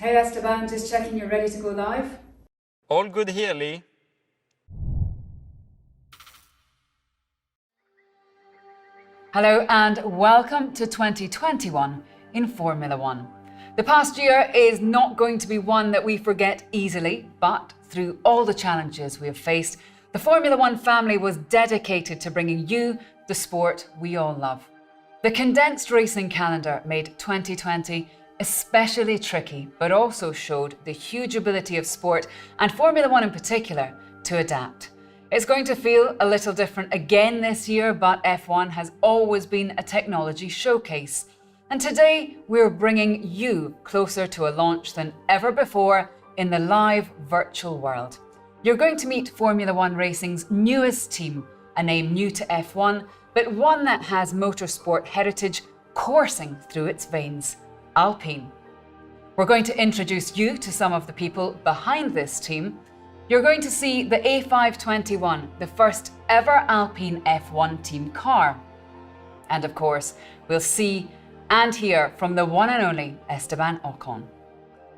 Hey Esteban, just checking you're ready to go live. All good here, Lee. Hello and welcome to 2021 in Formula One. The past year is not going to be one that we forget easily, but through all the challenges we have faced, the Formula One family was dedicated to bringing you the sport we all love. The condensed racing calendar made 2020 especially tricky, but also showed the huge ability of sport, and Formula One in particular, to adapt. It's going to feel a little different again this year, but F1 has always been a technology showcase. And today, we're bringing you closer to a launch than ever before in the live virtual world. You're going to meet Formula One Racing's newest team, a name new to F1, but one that has motorsport heritage coursing through its veins. Alpine. We're going to introduce you to some of the people behind this team. You're going to see the A521, the first ever Alpine F1 team car. And of course, we'll see and hear from the one and only Esteban Ocon.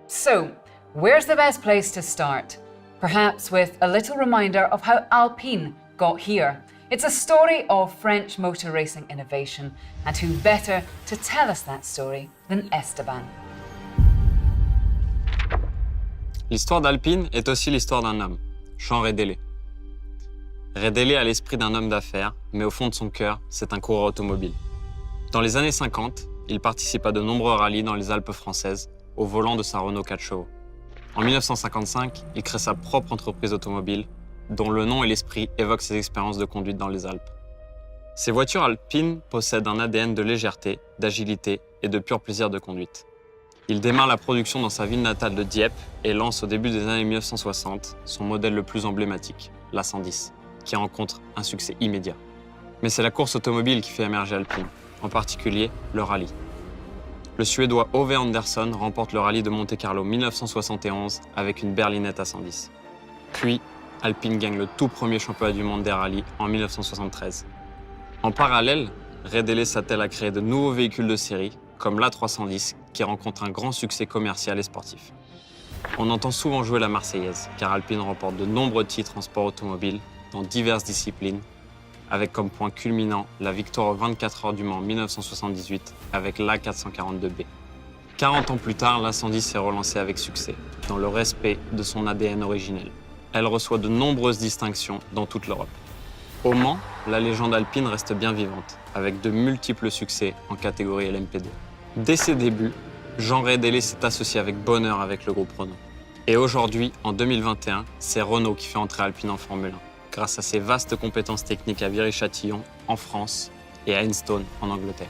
So, where's the best place to start? Perhaps with a little reminder of how Alpine got here. It's a story of French motor racing innovation, and who better to tell us that story than Esteban. L'histoire d'Alpine est aussi l'histoire d'un homme, Jean Redélé. Redélé a l'esprit d'un homme d'affaires, mais au fond de son cœur, c'est un coureur automobile. Dans les années 50, il participe à de nombreux rallyes dans les Alpes françaises, au volant de sa Renault 4 chevaux. En 1955, il crée sa propre entreprise automobile, dont le nom et l'esprit évoquent ses expériences de conduite dans les Alpes. Ces voitures alpines possèdent un ADN de légèreté, d'agilité et de pur plaisir de conduite. Il démarre la production dans sa ville natale de Dieppe et lance au début des années 1960 son modèle le plus emblématique, la 110, qui rencontre un succès immédiat. Mais c'est la course automobile qui fait émerger Alpine, en particulier le rallye. Le Suédois Ove Andersson remporte le rallye de Monte-Carlo 1971 avec une berlinette à 110. Puis, Alpine gagne le tout premier championnat du monde des rallyes en 1973. En parallèle, Redélé s'attelle à créer de nouveaux véhicules de série, comme l'A310, qui rencontre un grand succès commercial et sportif. On entend souvent jouer la Marseillaise, car Alpine remporte de nombreux titres en sport automobile, dans diverses disciplines, avec comme point culminant la victoire aux 24 heures du Mans en 1978 avec l'A442B. 40 ans plus tard, l'A110 est relancée avec succès, dans le respect de son ADN originel. Elle reçoit de nombreuses distinctions dans toute l'Europe. Au Mans, la légende alpine reste bien vivante, avec de multiples succès en catégorie LMP2. Dès ses débuts, Jean Redélé s'est associé avec bonheur avec le groupe Renault. Et aujourd'hui, en 2021, c'est Renault qui fait entrer Alpine en Formule 1, grâce à ses vastes compétences techniques à Viry-Châtillon, en France, et à Enstone, en Angleterre.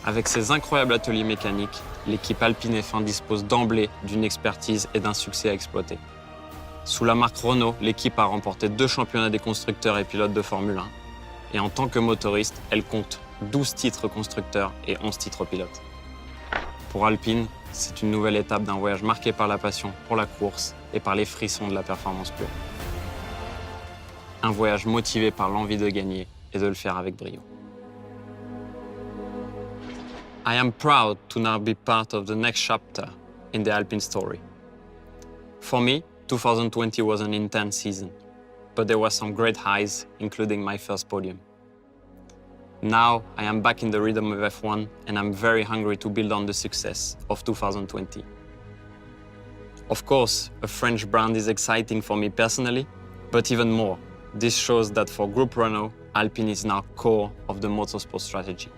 Avec ses incroyables ateliers mécaniques, l'équipe Alpine F1 dispose d'emblée d'une expertise et d'un succès à exploiter. Sous la marque Renault, l'équipe a remporté 2 championnats des constructeurs et pilotes de Formule 1. Et en tant que motoriste, elle compte 12 titres constructeurs et 11 titres pilotes. Pour Alpine, c'est une nouvelle étape d'un voyage marqué par la passion pour la course et par les frissons de la performance pure. Un voyage motivé par l'envie de gagner et de le faire avec brio. I am proud to now be part of the next chapter in the Alpine story. For me, 2020 was an intense season, but there were some great highs, including my first podium. Now, I am back in the rhythm of F1, and I'm very hungry to build on the success of 2020. Of course, a French brand is exciting for me personally, but even more, this shows that for Group Renault, Alpine is now core of the motorsport strategy.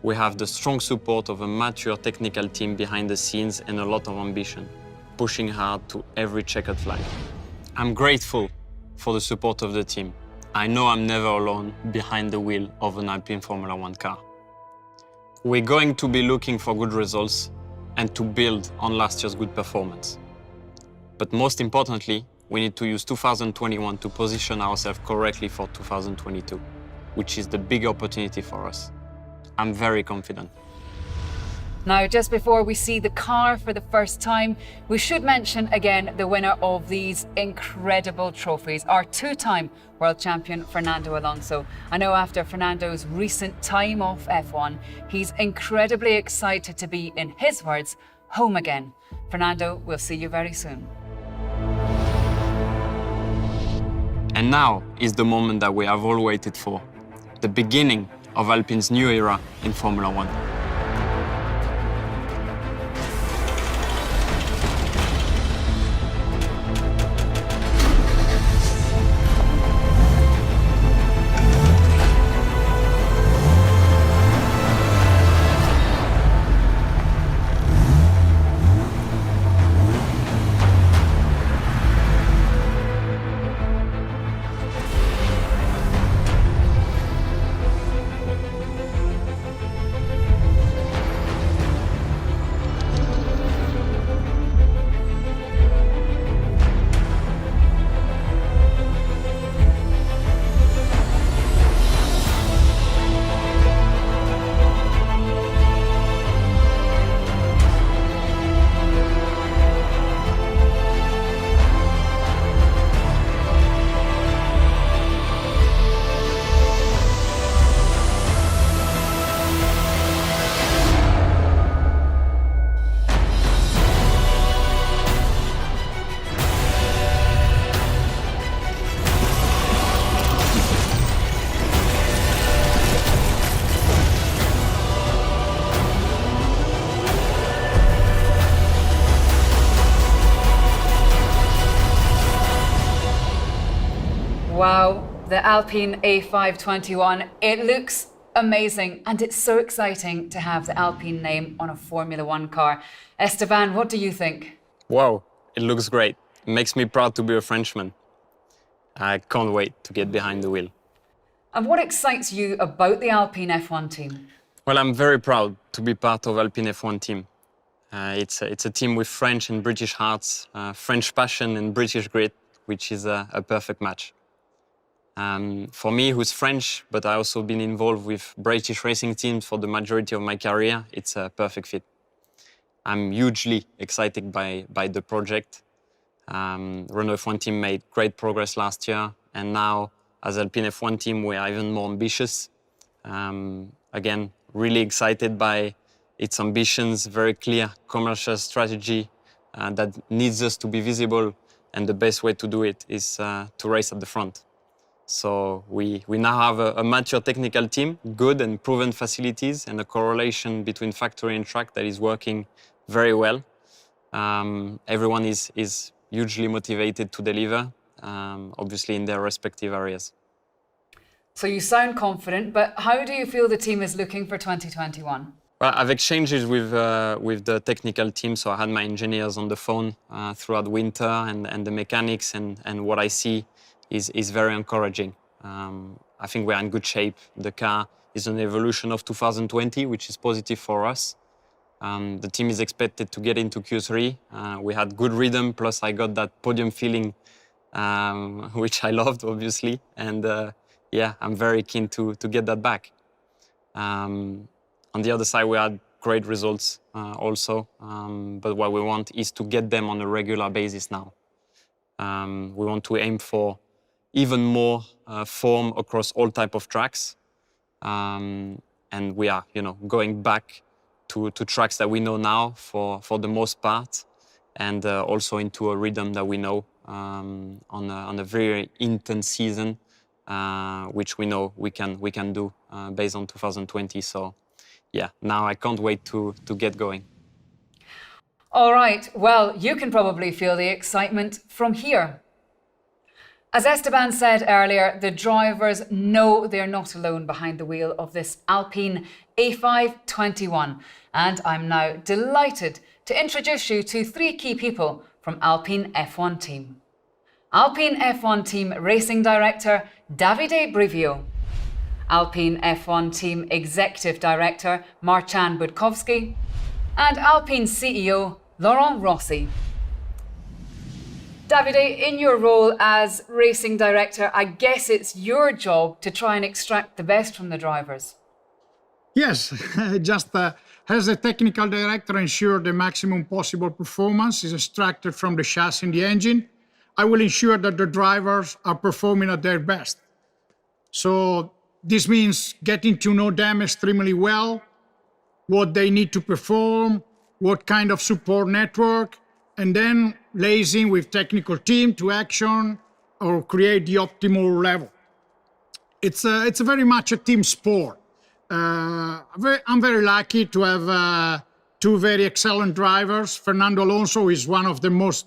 We have the strong support of a mature technical team behind the scenes and a lot of ambition, pushing hard to every checkered flag. I'm grateful for the support of the team. I know I'm never alone behind the wheel of an Alpine Formula One car. We're going to be looking for good results and to build on last year's good performance. But most importantly, we need to use 2021 to position ourselves correctly for 2022, which is the big opportunity for us. I'm very confident. Now, just before we see the car for the first time, we should mention again the winner of these incredible trophies, our two-time world champion, Fernando Alonso. I know after Fernando's recent time off F1, he's incredibly excited to be, in his words, home again. Fernando, we'll see you very soon. And now is the moment that we have all waited for, the beginning of Alpine's new era in Formula One. Wow, the Alpine A521, it looks amazing, and it's so exciting to have the Alpine name on a Formula One car. Esteban, what do you think? Wow, it looks great. It makes me proud to be a Frenchman. I can't wait to get behind the wheel. And what excites you about the Alpine F1 team? Well, I'm very proud to be part of Alpine F1 team. It's a team with French and British hearts, French passion and British grit, which is a perfect match. For me, who's French, but I also been involved with British racing teams for the majority of my career, it's a perfect fit. I'm hugely excited by the project. Renault F1 team made great progress last year, and now as Alpine F1 team, we are even more ambitious. Again, really excited by its ambitions, very clear commercial strategy that needs us to be visible, and the best way to do it is to race at the front. So we now have a mature technical team, good and proven facilities, and a correlation between factory and track that is working very well. Everyone is hugely motivated to deliver, obviously in their respective areas. So you sound confident, but how do you feel the team is looking for 2021? Well, I've exchanged with the technical team, so I had my engineers on the phone throughout winter, and the mechanics, and what I see is very encouraging. I think we're in good shape. The car is an evolution of 2020, which is positive for us. The team is expected to get into Q3. We had good rhythm, plus I got that podium feeling, which I loved, obviously. And yeah, I'm very keen to get that back. On the other side, we had great results also, but what we want is to get them on a regular basis now. We want to aim for even more form across all type of tracks. And we are, going back to tracks that we know now for the most part, and also into a rhythm that we know on a very intense season, which we know we can do based on 2020. So yeah, now I can't wait to get going. All right, well, you can probably feel the excitement from here. As Esteban said earlier, the drivers know they're not alone behind the wheel of this Alpine A521. And I'm now delighted to introduce you to three key people from Alpine F1 team. Alpine F1 team Racing Director Davide Brivio. Alpine F1 team Executive Director Marcin Budkowski. And Alpine CEO Laurent Rossi. Davide, in your role as racing director, I guess it's your job to try and extract the best from the drivers. Yes, just As the technical director ensure the maximum possible performance is extracted from the chassis and the engine, I will ensure that the drivers are performing at their best. So this means getting to know them extremely well, what they need to perform, what kind of support network, and then liaising with technical team to action or create the optimal level. It's very much a team sport. I'm very lucky to have two very excellent drivers. Fernando Alonso is one of the most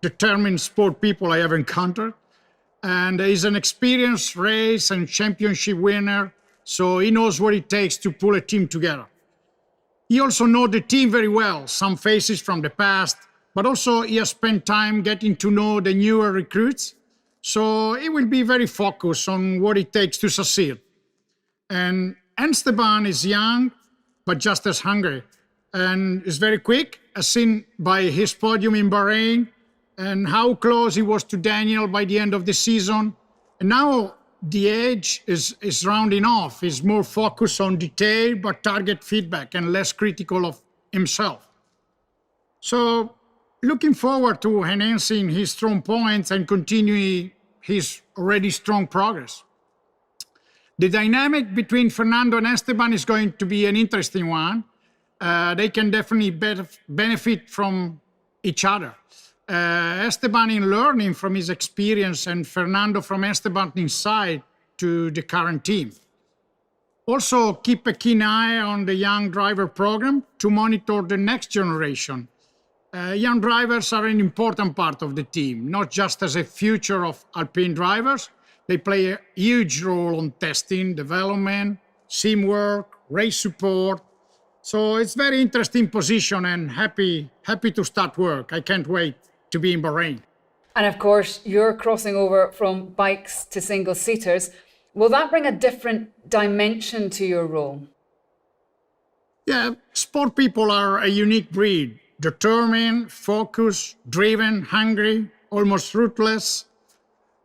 determined sport people I ever encountered. And he's an experienced race and championship winner, so he knows what it takes to pull a team together. He also knows the team very well, some faces from the past, but also he has spent time getting to know the newer recruits, so he will be very focused on what it takes to succeed. And Esteban is young, but just as hungry, and is very quick, as seen by his podium in Bahrain, and how close he was to Daniel by the end of the season. And now the age is rounding off. He's more focused on detail, but target feedback and less critical of himself. So looking forward to enhancing his strong points and continuing his already strong progress. The dynamic between Fernando and Esteban is going to be an interesting one. They can definitely benefit from each other. Esteban in learning from his experience and Fernando from Esteban's insight to the current team. Also, keep a keen eye on the young driver program to monitor the next generation. Young drivers are an important part of the team, not just as a future of Alpine drivers. They play a huge role on testing, development, sim work, race support. So it's a very interesting position and happy to start work. I can't wait to be in Bahrain. And of course, you're crossing over from bikes to single-seaters. Will that bring a different dimension to your role? Yeah, sport people are a unique breed. Determined, focused, driven, hungry, almost ruthless.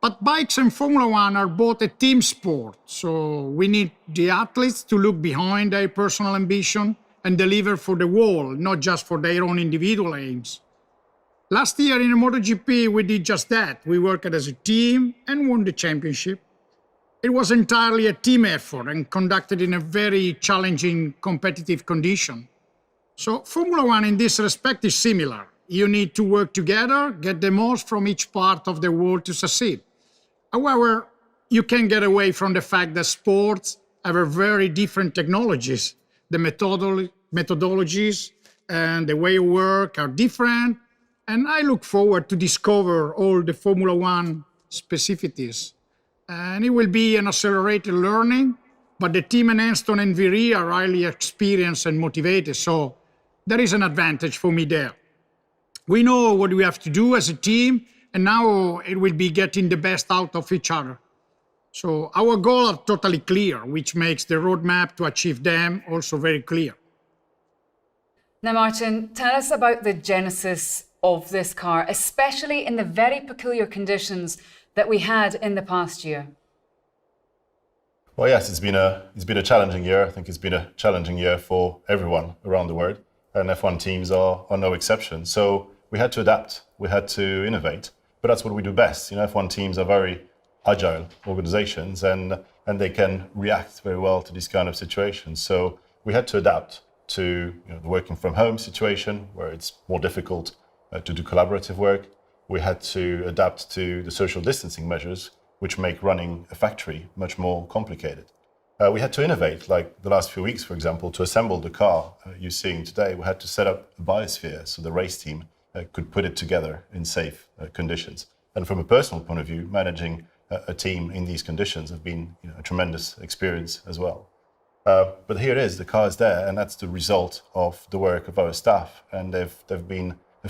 But bikes and Formula One are both a team sport, so we need the athletes to look behind their personal ambition and deliver for the world, not just for their own individual aims. Last year in the MotoGP, we did just that. We worked as a team and won the championship. It was entirely a team effort and conducted in a very challenging competitive condition. So Formula One in this respect is similar. You need to work together, get the most from each part of the world to succeed. However, you can't get away from the fact that sports have a very different technologies. The methodologies and the way of work are different. And I look forward to discover all the Formula One specificities. And it will be an accelerated learning, but the team in Aston and Viry are highly experienced and motivated. So there is an advantage for me there. We know what we have to do as a team, and now it will be getting the best out of each other. So our goals are totally clear, which makes the roadmap to achieve them also very clear. Now, Martin, tell us about the genesis of this car, especially in the very peculiar conditions that we had in the past year. Well, yes, it's been a challenging year. I think it's been a challenging year for everyone around the world, and F1 teams are no exception. So we had to adapt, we had to innovate, but that's what we do best. F1 teams are very agile organizations, and they can react very well to these kind of situations. So we had to adapt to the working from home situation, where it's more difficult to do collaborative work. We had to adapt to the social distancing measures, which make running a factory much more complicated. We had to innovate, like the last few weeks, for example, to assemble the car you're seeing today. We had to set up a biosphere so the race team could put it together in safe conditions. And from a personal point of view, managing a team in these conditions have been a tremendous experience as well. But here it is, the car is there, and that's the result of the work of our staff. And they've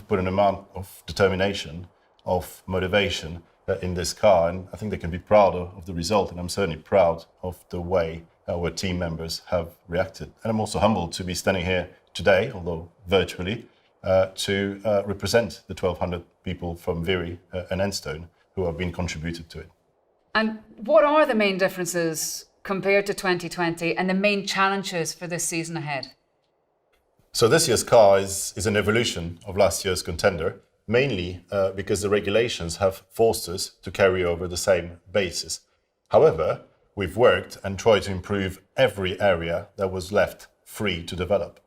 put an amount of determination, of motivation in this car, and I think they can be proud of the result, and I'm certainly proud of the way our team members have reacted. And I'm also humbled to be standing here today, although virtually, to represent the 1,200 people from Viry and Enstone who have been contributed to it. And what are the main differences compared to 2020 and the main challenges for this season ahead? So this year's car is an evolution of last year's contender, mainly because the regulations have forced us to carry over the same basis. However, we've worked and tried to improve every area that was left free to develop.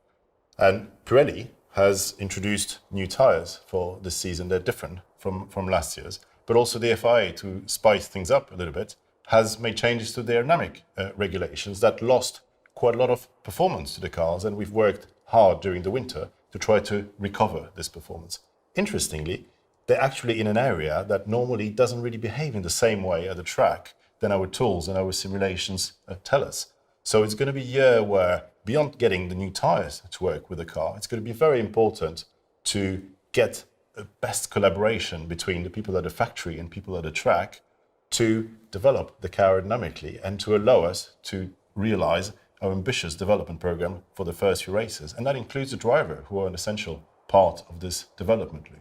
And Pirelli has introduced new tyres for this season. They're different from last year's. But also the FIA, to spice things up a little bit, has made changes to the aerodynamic regulations that lost quite a lot of performance to the cars. And we've worked hard during the winter to try to recover this performance. Interestingly, they're actually in an area that normally doesn't really behave in the same way at the track than our tools and our simulations tell us. So it's going to be a year where, beyond getting the new tyres to work with the car, it's going to be very important to get a best collaboration between the people at the factory and people at the track to develop the car aerodynamically and to allow us to realize our ambitious development program for the first few races. And that includes the driver, who are an essential part of this development loop.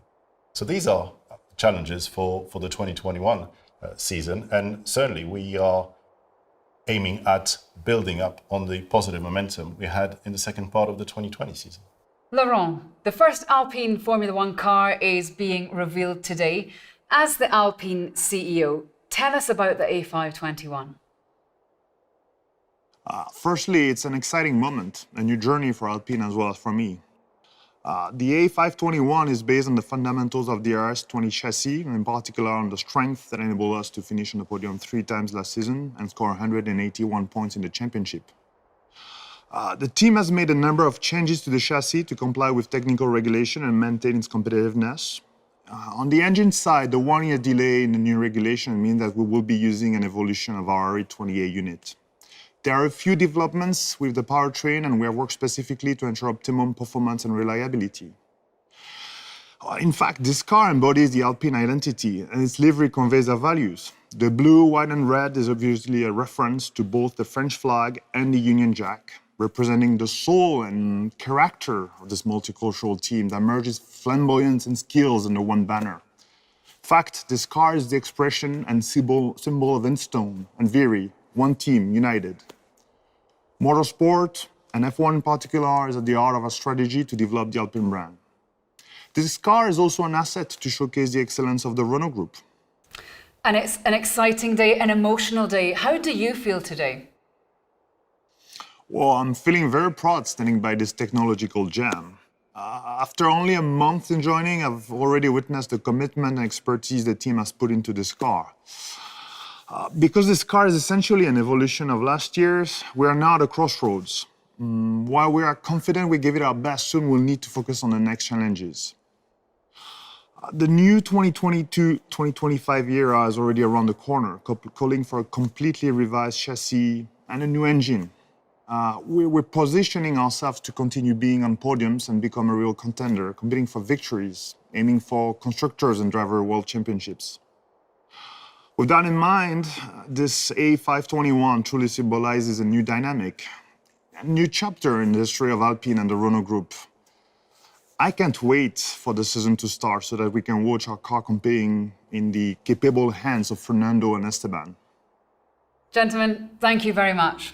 So these are challenges for the 2021 season, and certainly we are aiming at building up on the positive momentum we had in the second part of the 2020 season. Laurent, the first Alpine Formula One car is being revealed today. As the Alpine CEO, tell us about the A521. Firstly, it's an exciting moment, a new journey for Alpine as well as for me. The A521 is based on the fundamentals of the RS20 chassis, and in particular on the strength that enabled us to finish on the podium 3 times last season and score 181 points in the championship. The team has made a number of changes to the chassis to comply with technical regulation and maintain its competitiveness. On the engine side, the 1-year delay in the new regulation means that we will be using an evolution of our RE28 unit. There are a few developments with the powertrain, and we have worked specifically to ensure optimum performance and reliability. In fact, this car embodies the Alpine identity, and its livery conveys our values. The blue, white, and red is obviously a reference to both the French flag and the Union Jack, representing the soul and character of this multicultural team that merges flamboyance and skills under one banner. In fact, this car is the expression and symbol of Enstone and Viry, one team, united. Motorsport, and F1 in particular, is at the heart of our strategy to develop the Alpine brand. This car is also an asset to showcase the excellence of the Renault Group. And it's an exciting day, an emotional day. How do you feel today? Well, I'm feeling very proud standing by this technological gem. After only a month in joining, I've already witnessed the commitment and expertise the team has put into this car. Because this car is essentially an evolution of last year's, we are now at a crossroads. While we are confident we give it our best, soon we'll need to focus on the next challenges. The new 2022-2025 era is already around the corner, calling for a completely revised chassis and a new engine. We're positioning ourselves to continue being on podiums and become a real contender, competing for victories, aiming for constructors and driver world championships. With that in mind, this A521 truly symbolizes a new dynamic, a new chapter in the history of Alpine and the Renault Group. I can't wait for the season to start so that we can watch our car competing in the capable hands of Fernando and Esteban. Gentlemen, thank you very much.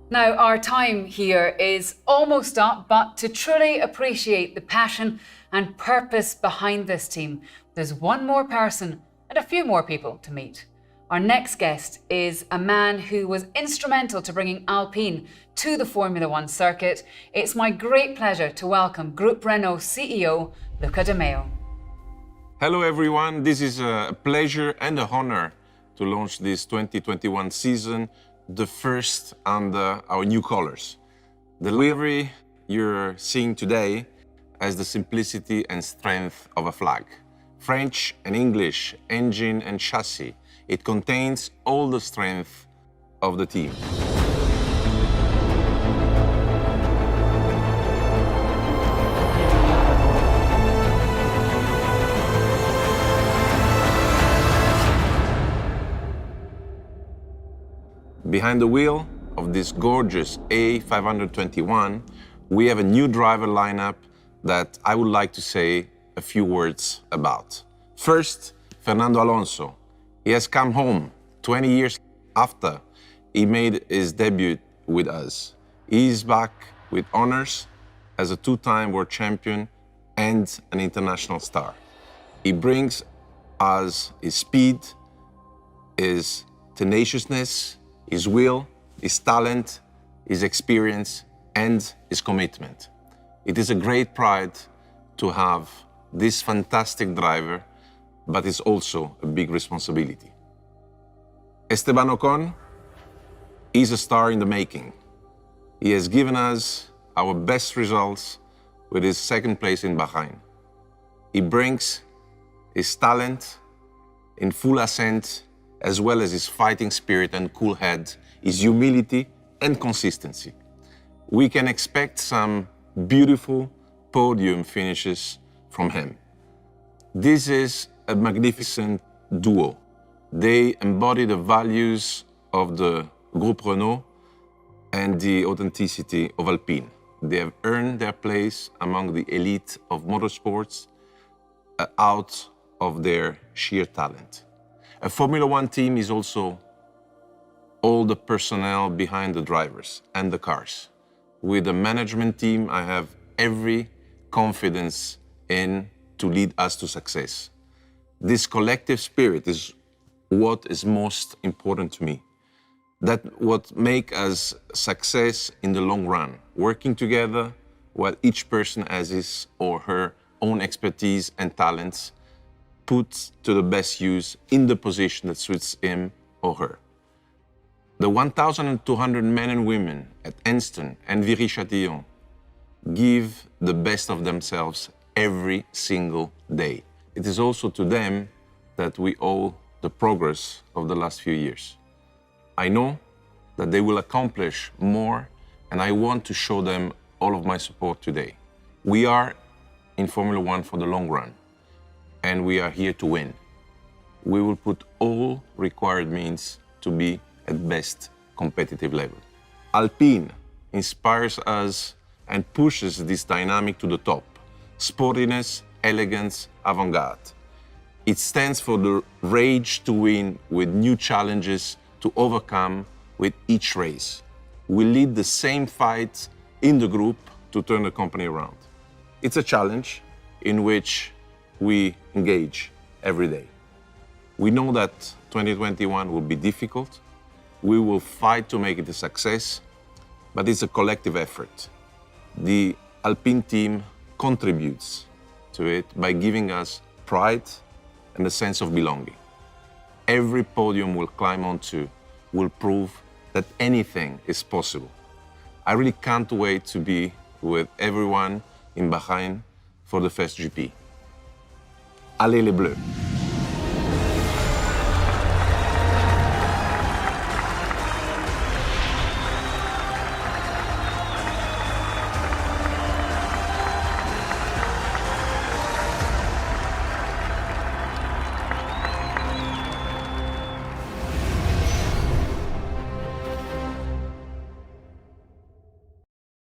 Now, our time here is almost up, but to truly appreciate the passion and purpose behind this team, there's one more person and a few more people to meet. Our next guest is a man who was instrumental to bringing Alpine to the Formula One circuit. It's my great pleasure to welcome Group Renault CEO, Luca De Meo. Hello everyone, this is a pleasure and an honor to launch this 2021 season, the first under our new colors. The livery you're seeing today has the simplicity and strength of a flag. French and English, engine and chassis. It contains all the strength of the team. Behind the wheel of this gorgeous A521, we have a new driver lineup that I would like to say a few words about. First, Fernando Alonso. He has come home 20 years after he made his debut with us. He is back with honors as a two-time world champion and an international star. He brings us his speed, his tenaciousness, his will, his talent, his experience, and his commitment. It is a great pride to have this fantastic driver, but it's also a big responsibility. Esteban Ocon is a star in the making. He has given us our best results with his second place in Bahrain. He brings his talent in full ascent, as well as his fighting spirit and cool head, his humility and consistency. We can expect some beautiful podium finishes from him. This is a magnificent duo. They embody the values of the Groupe Renault and the authenticity of Alpine. They have earned their place among the elite of motorsports out of their sheer talent. A Formula One team is also all the personnel behind the drivers and the cars. With the management team, I have every confidence in to lead us to success. This collective spirit is what is most important to me. That what make us success in the long run, working together while each person has his or her own expertise and talents put to the best use in the position that suits him or her. The 1,200 men and women at Enston and Viry-Châtillon give the best of themselves every single day. It is also to them that we owe the progress of the last few years. I know that they will accomplish more, and I want to show them all of my support today. We are in Formula One for the long run, and we are here to win. We will put all required means to be at best competitive level. Alpine inspires us and pushes this dynamic to the top. Sportiness, elegance, avant-garde. It stands for the rage to win with new challenges to overcome with each race. We lead the same fight in the group to turn the company around. It's a challenge in which we engage every day. We know that 2021 will be difficult. We will fight to make it a success, but it's a collective effort. The Alpine team contributes to it by giving us pride and a sense of belonging. Every podium we'll climb onto will prove that anything is possible. I really can't wait to be with everyone in Bahrain for the first GP. Allez les Bleus!